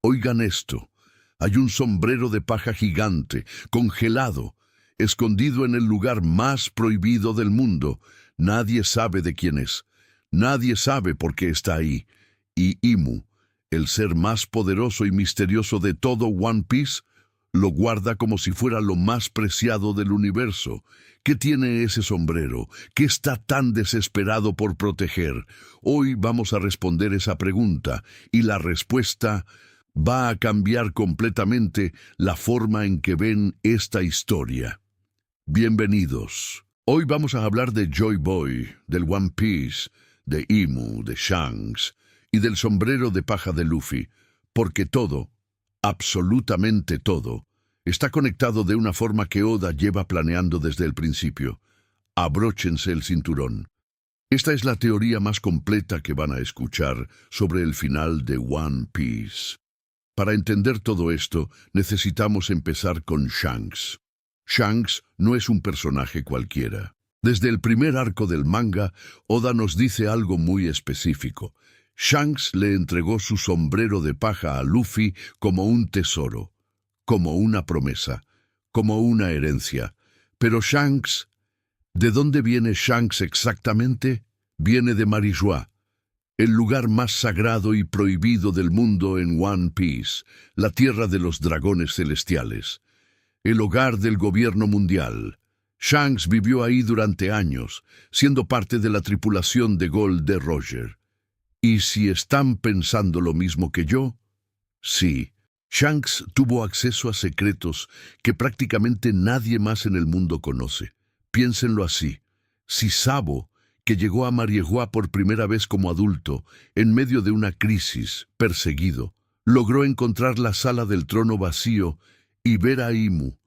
Oigan esto. Hay un sombrero de paja gigante, congelado, escondido en el lugar más prohibido del mundo. Nadie sabe de quién es. Nadie sabe por qué está ahí. Y Imu, el ser más poderoso y misterioso de todo One Piece, lo guarda como si fuera lo más preciado del universo. ¿Qué tiene ese sombrero? ¿Qué está tan desesperado por proteger? Hoy vamos a responder esa pregunta, y la respuesta va a cambiar completamente la forma en que ven esta historia. Bienvenidos. Hoy vamos a hablar de Joy Boy, del One Piece, de Imu, de Shanks y del sombrero de paja de Luffy, porque todo, absolutamente todo, está conectado de una forma que Oda lleva planeando desde el principio. Abróchense el cinturón. Esta es la teoría más completa que van a escuchar sobre el final de One Piece. Para entender todo esto, necesitamos empezar con Shanks. Shanks no es un personaje cualquiera. Desde el primer arco del manga, Oda nos dice algo muy específico. Shanks le entregó su sombrero de paja a Luffy como un tesoro, como una promesa, como una herencia. Pero Shanks, ¿de dónde viene Shanks exactamente? Viene de Marijois, el lugar más sagrado y prohibido del mundo en One Piece, la tierra de los dragones celestiales, el hogar del gobierno mundial. Shanks vivió ahí durante años, siendo parte de la tripulación de Gold de Roger. ¿Y si están pensando lo mismo que yo? Sí, Shanks tuvo acceso a secretos que prácticamente nadie más en el mundo conoce. Piénsenlo así. Si Sabo, que llegó a Marijois por primera vez como adulto, en medio de una crisis, perseguido, logró encontrar la sala del trono vacío y ver a Imu,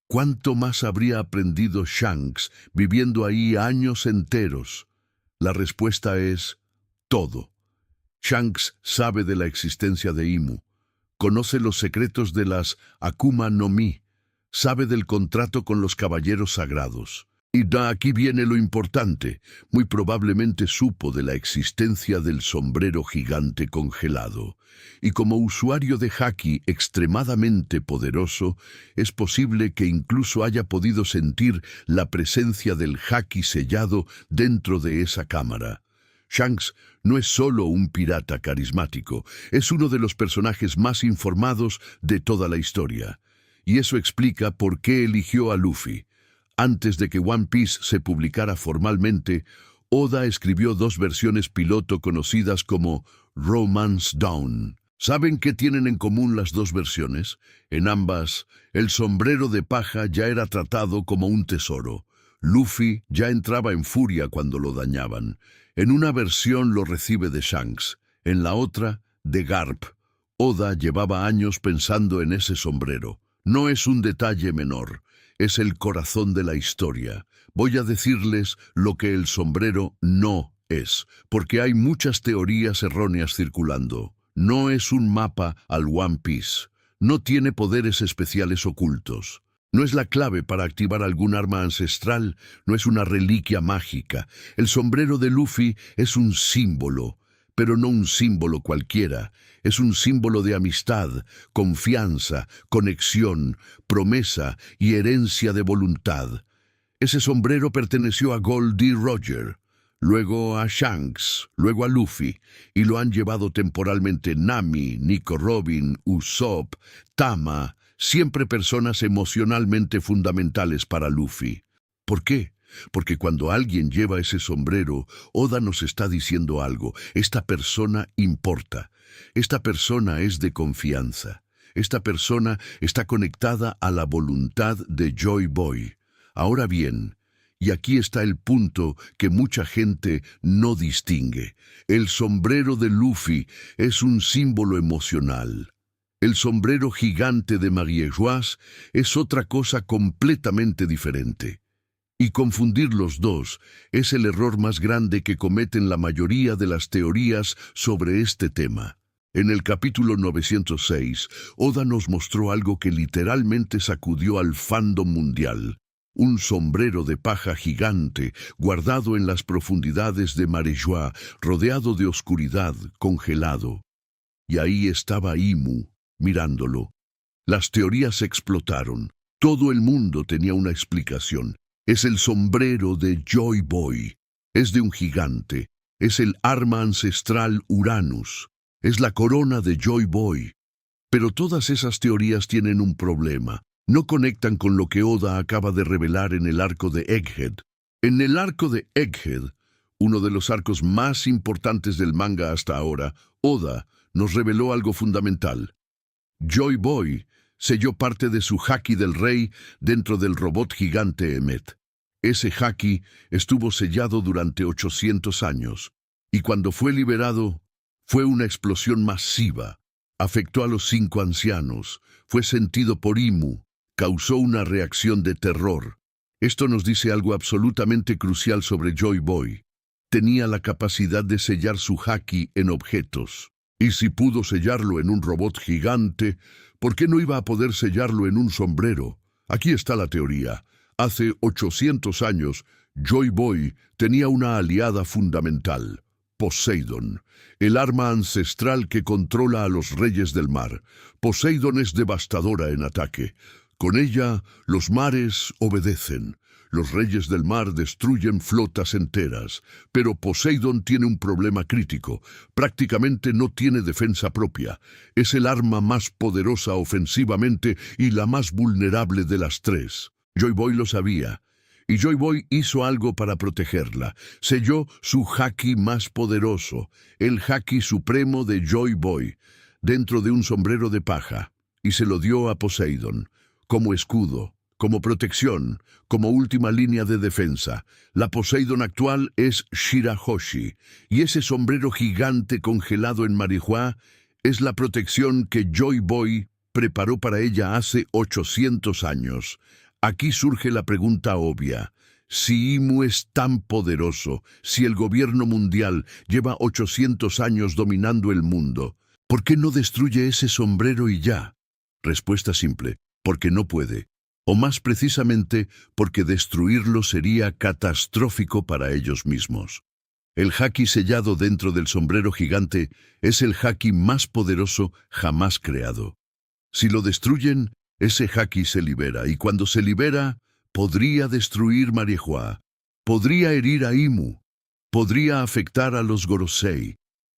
¿cuánto más habría aprendido Shanks viviendo ahí años enteros? La respuesta es todo. Shanks sabe de la existencia de Imu, conoce los secretos de las Akuma no Mi, sabe del contrato con los caballeros sagrados. Y de aquí viene lo importante, muy probablemente supo de la existencia del sombrero gigante congelado. Y como usuario de Haki extremadamente poderoso, es posible que incluso haya podido sentir la presencia del Haki sellado dentro de esa cámara. Shanks no es solo un pirata carismático, es uno de los personajes más informados de toda la historia. Y eso explica por qué eligió a Luffy. Antes de que One Piece se publicara formalmente, Oda escribió dos versiones piloto conocidas como Romance Dawn. ¿Saben qué tienen en común las dos versiones? En ambas, el sombrero de paja ya era tratado como un tesoro. Luffy ya entraba en furia cuando lo dañaban. En una versión lo recibe de Shanks, en la otra, de Garp. Oda llevaba años pensando en ese sombrero. No es un detalle menor. Es el corazón de la historia. Voy a decirles lo que el sombrero no es, porque hay muchas teorías erróneas circulando. No es un mapa al One Piece. No tiene poderes especiales ocultos. No es la clave para activar algún arma ancestral. No es una reliquia mágica. El sombrero de Luffy es un símbolo, pero no un símbolo cualquiera. Es un símbolo de amistad, confianza, conexión, promesa y herencia de voluntad. Ese sombrero perteneció a Gold D. Roger, luego a Shanks, luego a Luffy, y lo han llevado temporalmente Nami, Nico Robin, Usopp, Tama, siempre personas emocionalmente fundamentales para Luffy. ¿Por qué? Porque cuando alguien lleva ese sombrero, Oda nos está diciendo algo. Esta persona importa. Esta persona es de confianza. Esta persona está conectada a la voluntad de Joy Boy. Ahora bien, y aquí está el punto que mucha gente no distingue. El sombrero de Luffy es un símbolo emocional. El sombrero gigante de Marijois es otra cosa completamente diferente. Y confundir los dos es el error más grande que cometen la mayoría de las teorías sobre este tema. En el capítulo 906, Oda nos mostró algo que literalmente sacudió al fandom mundial. Un sombrero de paja gigante, guardado en las profundidades de Marijois, rodeado de oscuridad, congelado. Y ahí estaba Imu, mirándolo. Las teorías explotaron. Todo el mundo tenía una explicación. Es el sombrero de Joy Boy. Es de un gigante. Es el arma ancestral Uranus. Es la corona de Joy Boy. Pero todas esas teorías tienen un problema. No conectan con lo que Oda acaba de revelar en el arco de Egghead. En el arco de Egghead, uno de los arcos más importantes del manga hasta ahora, Oda nos reveló algo fundamental. Joy Boy selló parte de su haki del rey dentro del robot gigante Emmet. Ese haki estuvo sellado durante 800 años, y cuando fue liberado, fue una explosión masiva. Afectó a los 5 ancianos, fue sentido por Imu, causó una reacción de terror. Esto nos dice algo absolutamente crucial sobre Joy Boy. Tenía la capacidad de sellar su haki en objetos. Y si pudo sellarlo en un robot gigante, ¿por qué no iba a poder sellarlo en un sombrero? Aquí está la teoría. Hace 800 años, Joy Boy tenía una aliada fundamental, Poseidón, el arma ancestral que controla a los reyes del mar. Poseidón es devastadora en ataque. Con ella, los mares obedecen. Los reyes del mar destruyen flotas enteras, pero Poseidón tiene un problema crítico. Prácticamente no tiene defensa propia. Es el arma más poderosa ofensivamente y la más vulnerable de las tres. Joy Boy lo sabía, y Joy Boy hizo algo para protegerla. Selló su haki más poderoso, el haki supremo de Joy Boy, dentro de un sombrero de paja, y se lo dio a Poseidón, como escudo, como protección, como última línea de defensa. La Poseidón actual es Shirahoshi, y ese sombrero gigante congelado en marihuá es la protección que Joy Boy preparó para ella hace 800 años. Aquí surge la pregunta obvia. Si Imu es tan poderoso, si el gobierno mundial lleva 800 años dominando el mundo, ¿por qué no destruye ese sombrero y ya? Respuesta simple, porque no puede. O más precisamente, porque destruirlo sería catastrófico para ellos mismos. El haki sellado dentro del sombrero gigante es el haki más poderoso jamás creado. Si lo destruyen, ese haki se libera, y cuando se libera, podría destruir Marihuá, podría herir a Imu, podría afectar a los Gorosei,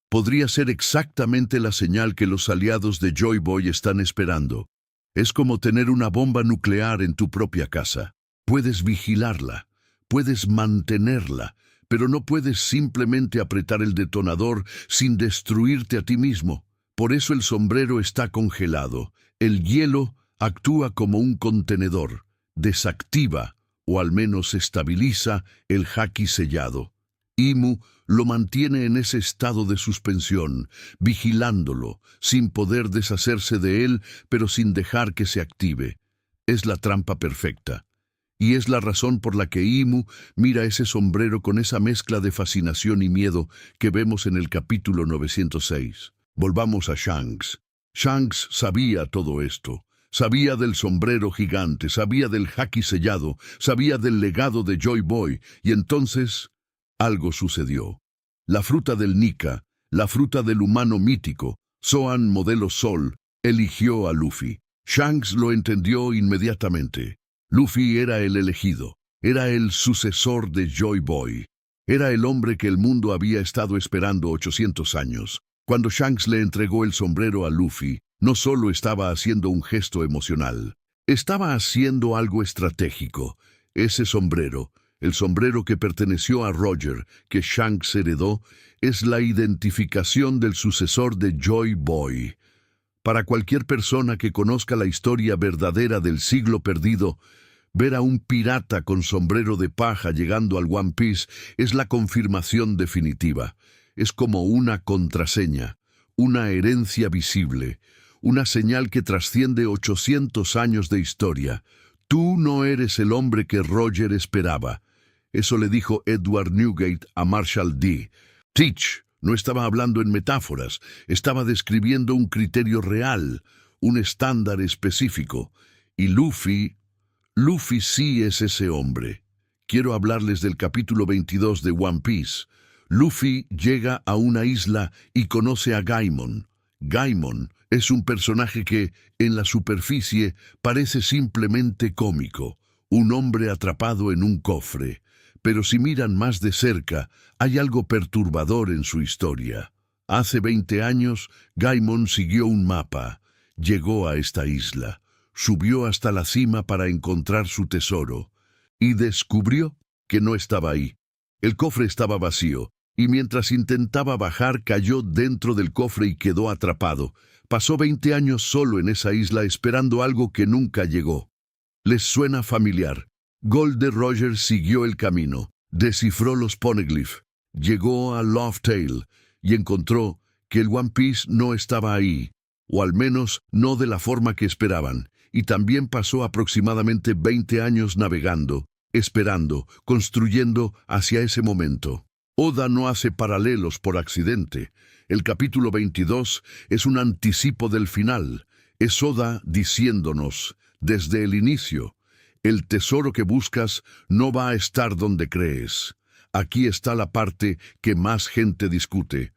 podría ser exactamente la señal que los aliados de Joy Boy están esperando. Es como tener una bomba nuclear en tu propia casa. Puedes vigilarla, puedes mantenerla, pero no puedes simplemente apretar el detonador sin destruirte a ti mismo. Por eso el sombrero está congelado. El hielo actúa como un contenedor, desactiva, o al menos estabiliza, el haki sellado. Imu lo mantiene en ese estado de suspensión, vigilándolo, sin poder deshacerse de él, pero sin dejar que se active. Es la trampa perfecta. Y es la razón por la que Imu mira ese sombrero con esa mezcla de fascinación y miedo que vemos en el capítulo 906. Volvamos a Shanks. Shanks sabía todo esto. Sabía del sombrero gigante, sabía del haki sellado, sabía del legado de Joy Boy, y entonces algo sucedió. La fruta del Nika, la fruta del humano mítico, Zoan modelo Sol, eligió a Luffy. Shanks lo entendió inmediatamente. Luffy era el elegido, era el sucesor de Joy Boy. Era el hombre que el mundo había estado esperando 800 años. Cuando Shanks le entregó el sombrero a Luffy, no solo estaba haciendo un gesto emocional, estaba haciendo algo estratégico. Ese sombrero, el sombrero que perteneció a Roger, que Shanks heredó, es la identificación del sucesor de Joy Boy. Para cualquier persona que conozca la historia verdadera del siglo perdido, ver a un pirata con sombrero de paja llegando al One Piece es la confirmación definitiva. Es como una contraseña, una herencia visible, una señal que trasciende 800 años de historia. Tú no eres el hombre que Roger esperaba. Eso le dijo Edward Newgate a Marshall D. Teach no estaba hablando en metáforas, estaba describiendo un criterio real, un estándar específico. Y Luffy sí es ese hombre. Quiero hablarles del capítulo 22 de One Piece. Luffy llega a una isla y conoce a Gaimon. Gaimon es un personaje que, en la superficie, parece simplemente cómico, un hombre atrapado en un cofre. Pero si miran más de cerca, hay algo perturbador en su historia. Hace 20 años, Gaimon siguió un mapa. Llegó a esta isla, subió hasta la cima para encontrar su tesoro, y descubrió que no estaba ahí. El cofre estaba vacío, y mientras intentaba bajar cayó dentro del cofre y quedó atrapado. Pasó 20 años solo en esa isla esperando algo que nunca llegó. ¿Les suena familiar? Goldie Roger siguió el camino, descifró los poneglyph, llegó a Loftail y encontró que el One Piece no estaba ahí, o al menos no de la forma que esperaban, y también pasó aproximadamente 20 años navegando, esperando, construyendo hacia ese momento. Oda no hace paralelos por accidente. El capítulo 22 es un anticipo del final. Es Oda diciéndonos, desde el inicio, el tesoro que buscas no va a estar donde crees. Aquí está la parte que más gente discute.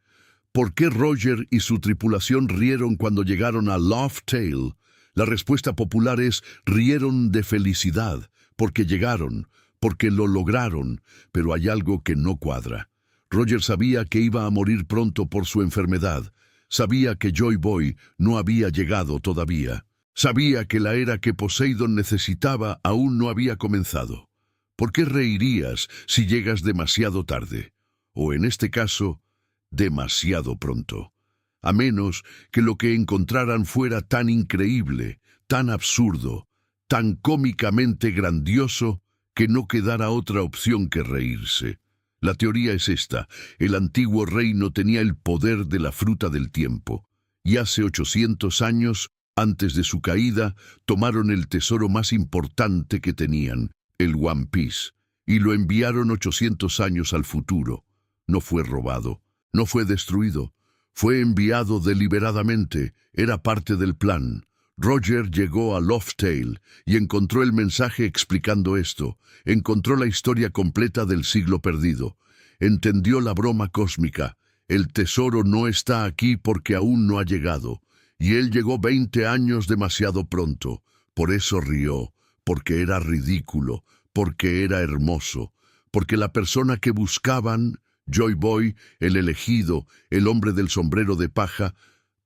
¿Por qué Roger y su tripulación rieron cuando llegaron a Loftail? La respuesta popular es, rieron de felicidad, porque llegaron, porque lo lograron, pero hay algo que no cuadra. Roger sabía que iba a morir pronto por su enfermedad. Sabía que Joy Boy no había llegado todavía. Sabía que la era que Poseidon necesitaba aún no había comenzado. ¿Por qué reirías si llegas demasiado tarde? O en este caso, demasiado pronto. A menos que lo que encontraran fuera tan increíble, tan absurdo, tan cómicamente grandioso, que no quedara otra opción que reírse. La teoría es esta: el antiguo reino tenía el poder de la fruta del tiempo, y hace 800 años, antes de su caída, tomaron el tesoro más importante que tenían, el One Piece, y lo enviaron 800 años al futuro. No fue robado, no fue destruido, fue enviado deliberadamente, era parte del plan. Roger llegó a Loftail y encontró el mensaje explicando esto, encontró la historia completa del siglo perdido, entendió la broma cósmica, el tesoro no está aquí porque aún no ha llegado, y él llegó 20 años demasiado pronto, por eso rió, porque era ridículo, porque era hermoso, porque la persona que buscaban, Joy Boy, el elegido, el hombre del sombrero de paja,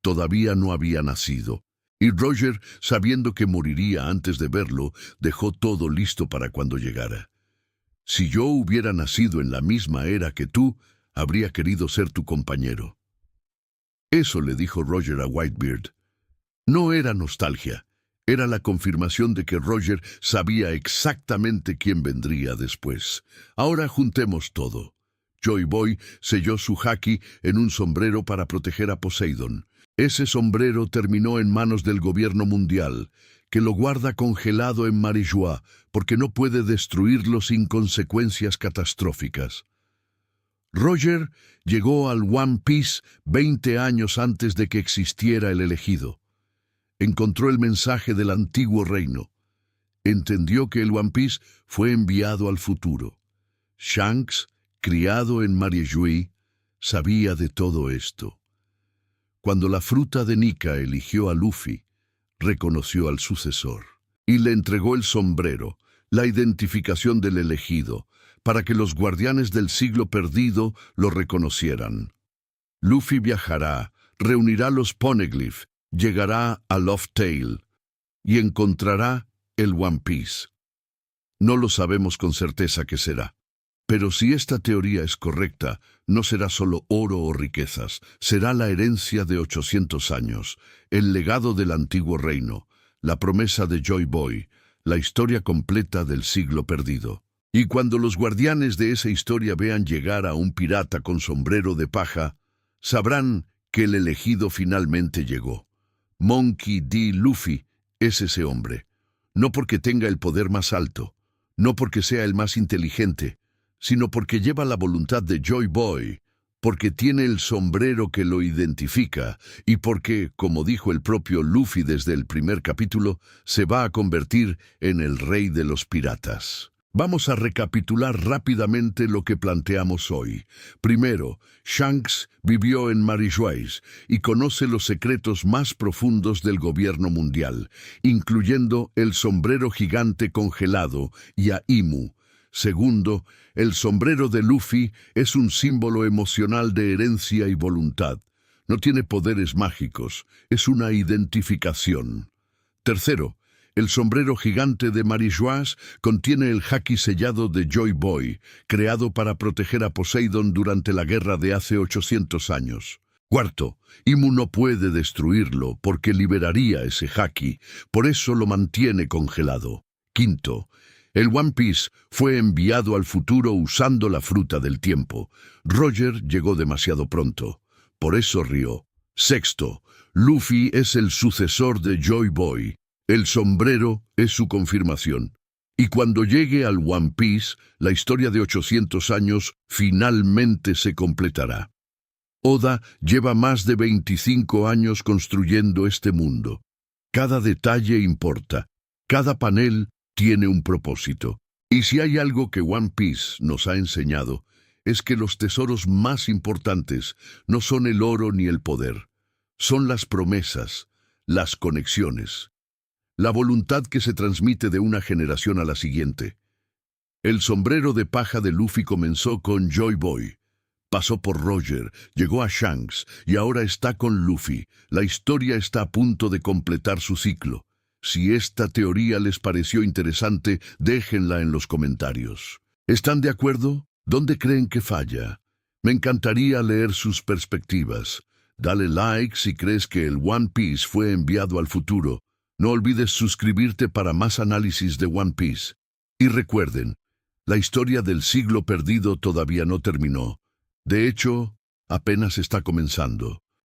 todavía no había nacido. Y Roger, sabiendo que moriría antes de verlo, dejó todo listo para cuando llegara. Si yo hubiera nacido en la misma era que tú, habría querido ser tu compañero. Eso le dijo Roger a Whitebeard. No era nostalgia, era la confirmación de que Roger sabía exactamente quién vendría después. Ahora juntemos todo. Joy Boy selló su haki en un sombrero para proteger a Poseidon. Ese sombrero terminó en manos del gobierno mundial, que lo guarda congelado en Marijoa porque no puede destruirlo sin consecuencias catastróficas. Roger llegó al One Piece 20 años antes de que existiera el elegido. Encontró el mensaje del antiguo reino. Entendió que el One Piece fue enviado al futuro. Shanks, criado en Marijoa, sabía de todo esto. Cuando la fruta de Nika eligió a Luffy, reconoció al sucesor y le entregó el sombrero, la identificación del elegido, para que los guardianes del siglo perdido lo reconocieran. Luffy viajará, reunirá los poneglyph, llegará a Loftail y encontrará el One Piece. No lo sabemos con certeza qué será. Pero si esta teoría es correcta, no será solo oro o riquezas, será la herencia de 800 años, el legado del antiguo reino, la promesa de Joy Boy, la historia completa del siglo perdido. Y cuando los guardianes de esa historia vean llegar a un pirata con sombrero de paja, sabrán que el elegido finalmente llegó. Monkey D. Luffy es ese hombre, no porque tenga el poder más alto, no porque sea el más inteligente, sino porque lleva la voluntad de Joy Boy, porque tiene el sombrero que lo identifica y porque, como dijo el propio Luffy desde el primer capítulo, se va a convertir en el rey de los piratas. Vamos a recapitular rápidamente lo que planteamos hoy. Primero, Shanks vivió en Marejoice y conoce los secretos más profundos del gobierno mundial, incluyendo el sombrero gigante congelado y a Imu. Segundo, el sombrero de Luffy es un símbolo emocional de herencia y voluntad. No tiene poderes mágicos, es una identificación. Tercero, el sombrero gigante de Marejoice contiene el haki sellado de Joy Boy, creado para proteger a Poseidon durante la guerra de hace 800 años. Cuarto, Imu no puede destruirlo porque liberaría ese haki, por eso lo mantiene congelado. Quinto, el One Piece fue enviado al futuro usando la fruta del tiempo. Roger llegó demasiado pronto, por eso rió. Sexto, Luffy es el sucesor de Joy Boy. El sombrero es su confirmación. Y cuando llegue al One Piece, la historia de 800 años finalmente se completará. Oda lleva más de 25 años construyendo este mundo. Cada detalle importa. Cada panel tiene un propósito. Y si hay algo que One Piece nos ha enseñado, es que los tesoros más importantes no son el oro ni el poder. Son las promesas, las conexiones. La voluntad que se transmite de una generación a la siguiente. El sombrero de paja de Luffy comenzó con Joy Boy, pasó por Roger, llegó a Shanks y ahora está con Luffy. La historia está a punto de completar su ciclo. Si esta teoría les pareció interesante, déjenla en los comentarios. ¿Están de acuerdo? ¿Dónde creen que falla? Me encantaría leer sus perspectivas. Dale like si crees que el One Piece fue enviado al futuro. No olvides suscribirte para más análisis de One Piece. Y recuerden, la historia del siglo perdido todavía no terminó. De hecho, apenas está comenzando.